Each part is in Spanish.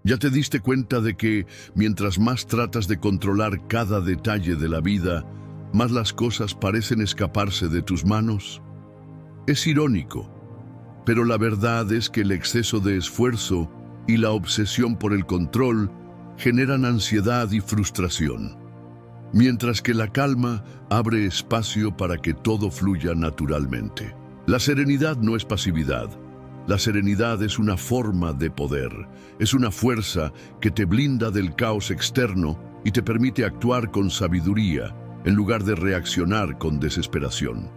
¿Ya te diste cuenta de que mientras más tratas de controlar cada detalle de la vida, más las cosas parecen escaparse de tus manos? Es irónico, pero la verdad es que el exceso de esfuerzo y la obsesión por el control generan ansiedad y frustración, mientras que la calma abre espacio para que todo fluya naturalmente. La serenidad no es pasividad. La serenidad es una forma de poder, es una fuerza que te blinda del caos externo y te permite actuar con sabiduría en lugar de reaccionar con desesperación.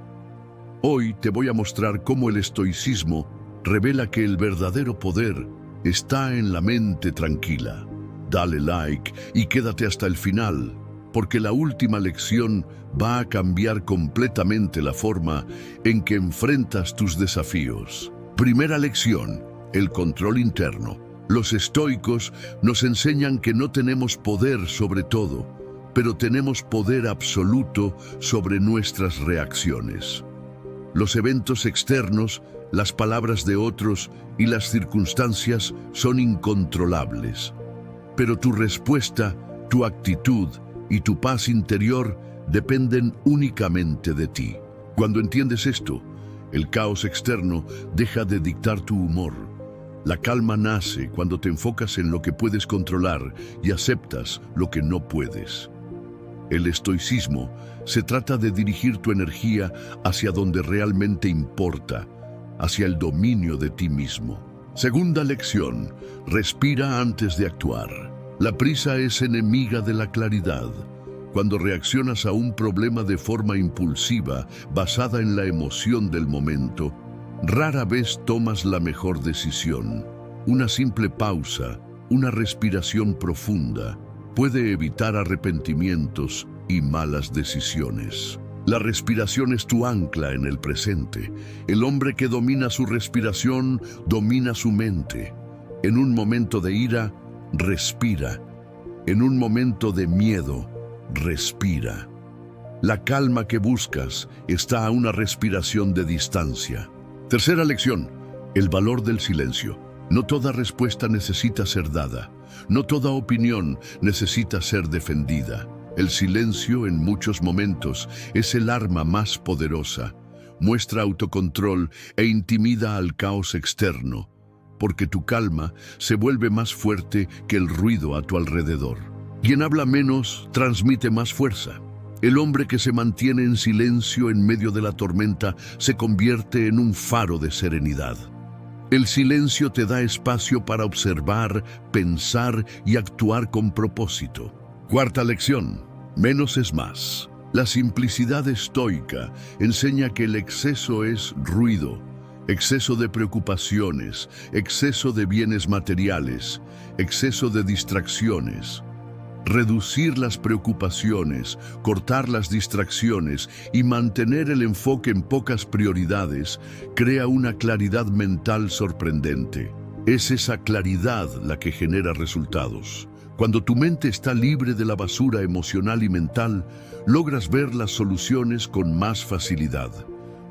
Hoy te voy a mostrar cómo el estoicismo revela que el verdadero poder está en la mente tranquila. Dale like y quédate hasta el final, porque la última lección va a cambiar completamente la forma en que enfrentas tus desafíos. Primera lección: el control interno. Los estoicos nos enseñan que no tenemos poder sobre todo, pero tenemos poder absoluto sobre nuestras reacciones. Los eventos externos, las palabras de otros y las circunstancias son incontrolables. Pero tu respuesta, tu actitud y tu paz interior dependen únicamente de ti. Cuando entiendes esto, el caos externo deja de dictar tu humor. La calma nace cuando te enfocas en lo que puedes controlar y aceptas lo que no puedes. El estoicismo se trata de dirigir tu energía hacia donde realmente importa, hacia el dominio de ti mismo. Segunda lección: respira antes de actuar. La prisa es enemiga de la claridad. Cuando reaccionas a un problema de forma impulsiva, basada en la emoción del momento, rara vez tomas la mejor decisión. Una simple pausa, una respiración profunda, puede evitar arrepentimientos y malas decisiones. La respiración es tu ancla en el presente. El hombre que domina su respiración, domina su mente. En un momento de ira, respira. En un momento de miedo, respira. La calma que buscas está a una respiración de distancia. Tercera lección: el valor del silencio. No toda respuesta necesita ser dada. No toda opinión necesita ser defendida. El silencio, en muchos momentos, es el arma más poderosa. Muestra autocontrol e intimida al caos externo, porque tu calma se vuelve más fuerte que el ruido a tu alrededor. Quien habla menos transmite más fuerza. El hombre que se mantiene en silencio en medio de la tormenta se convierte en un faro de serenidad. El silencio te da espacio para observar, pensar y actuar con propósito. Cuarta lección: menos es más. La simplicidad estoica enseña que el exceso es ruido, exceso de preocupaciones, exceso de bienes materiales, exceso de distracciones. Reducir las preocupaciones, cortar las distracciones y mantener el enfoque en pocas prioridades crea una claridad mental sorprendente. Es esa claridad la que genera resultados. Cuando tu mente está libre de la basura emocional y mental, logras ver las soluciones con más facilidad.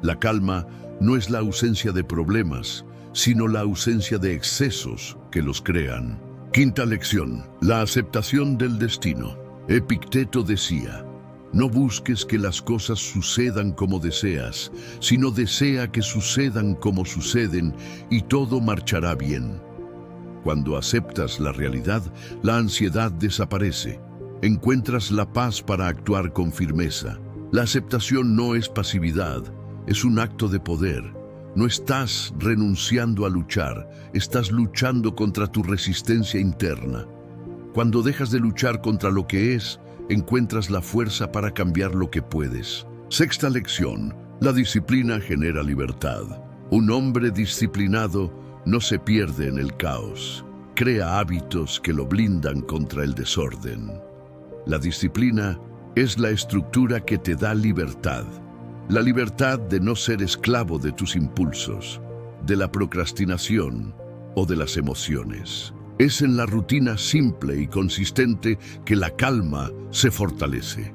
La calma no es la ausencia de problemas, sino la ausencia de excesos que los crean. Quinta lección: la aceptación del destino. Epicteto decía: no busques que las cosas sucedan como deseas, sino desea que sucedan como suceden y todo marchará bien. Cuando aceptas la realidad, la ansiedad desaparece. Encuentras la paz para actuar con firmeza. La aceptación no es pasividad, es un acto de poder. No estás renunciando a luchar, estás luchando contra tu resistencia interna. Cuando dejas de luchar contra lo que es, encuentras la fuerza para cambiar lo que puedes. Sexta lección: la disciplina genera libertad. Un hombre disciplinado no se pierde en el caos. Crea hábitos que lo blindan contra el desorden. La disciplina es la estructura que te da libertad. La libertad de no ser esclavo de tus impulsos, de la procrastinación o de las emociones. Es en la rutina simple y consistente que la calma se fortalece.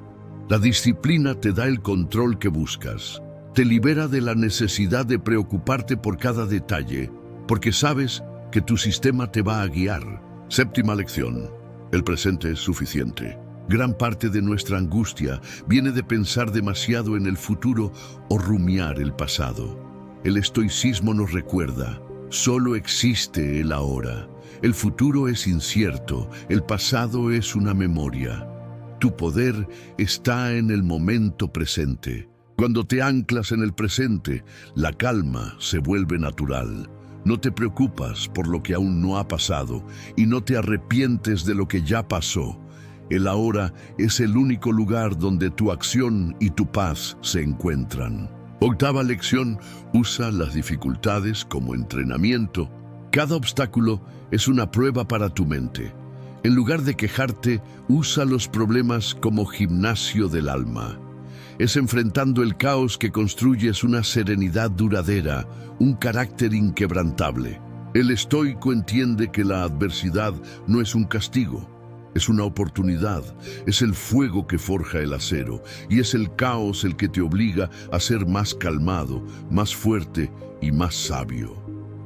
La disciplina te da el control que buscas. Te libera de la necesidad de preocuparte por cada detalle, porque sabes que tu sistema te va a guiar. Séptima lección. El presente es suficiente. Gran parte de nuestra angustia viene de pensar demasiado en el futuro o rumiar el pasado. El estoicismo nos recuerda, solo existe el ahora. El futuro es incierto, el pasado es una memoria. Tu poder está en el momento presente. Cuando te anclas en el presente, la calma se vuelve natural. No te preocupas por lo que aún no ha pasado y no te arrepientes de lo que ya pasó. El ahora es el único lugar donde tu acción y tu paz se encuentran. Octava lección, usa las dificultades como entrenamiento. Cada obstáculo es una prueba para tu mente. En lugar de quejarte, usa los problemas como gimnasio del alma. Es enfrentando el caos que construyes una serenidad duradera, un carácter inquebrantable. El estoico entiende que la adversidad no es un castigo, es una oportunidad, es el fuego que forja el acero y es el caos el que te obliga a ser más calmado, más fuerte y más sabio.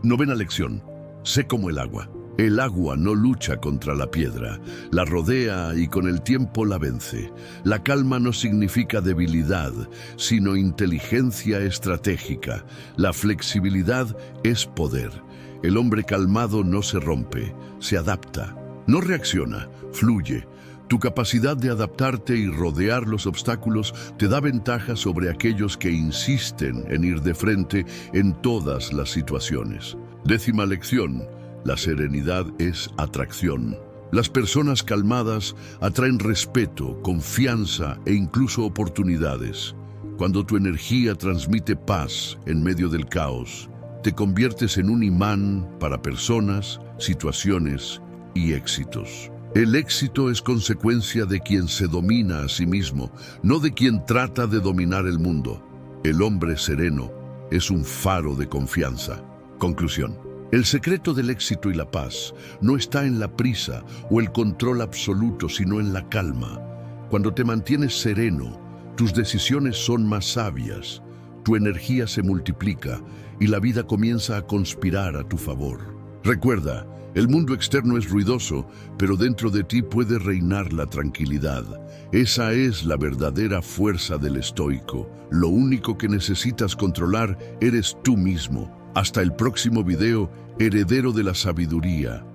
Novena lección, sé como el agua. El agua no lucha contra la piedra, la rodea y con el tiempo la vence. La calma no significa debilidad, sino inteligencia estratégica. La flexibilidad es poder. El hombre calmado no se rompe, se adapta. No reacciona, fluye. Tu capacidad de adaptarte y rodear los obstáculos te da ventaja sobre aquellos que insisten en ir de frente en todas las situaciones. Décima lección. La serenidad es atracción. Las personas calmadas atraen respeto, confianza e incluso oportunidades. Cuando tu energía transmite paz en medio del caos, te conviertes en un imán para personas, situaciones y éxitos. El éxito es consecuencia de quien se domina a sí mismo, no de quien trata de dominar el mundo. El hombre sereno es un faro de confianza. Conclusión. El secreto del éxito y la paz no está en la prisa o el control absoluto, sino en la calma. Cuando te mantienes sereno, tus decisiones son más sabias, tu energía se multiplica y la vida comienza a conspirar a tu favor. Recuerda, el mundo externo es ruidoso, pero dentro de ti puede reinar la tranquilidad. Esa es la verdadera fuerza del estoico. Lo único que necesitas controlar eres tú mismo. Hasta el próximo video, heredero de la sabiduría.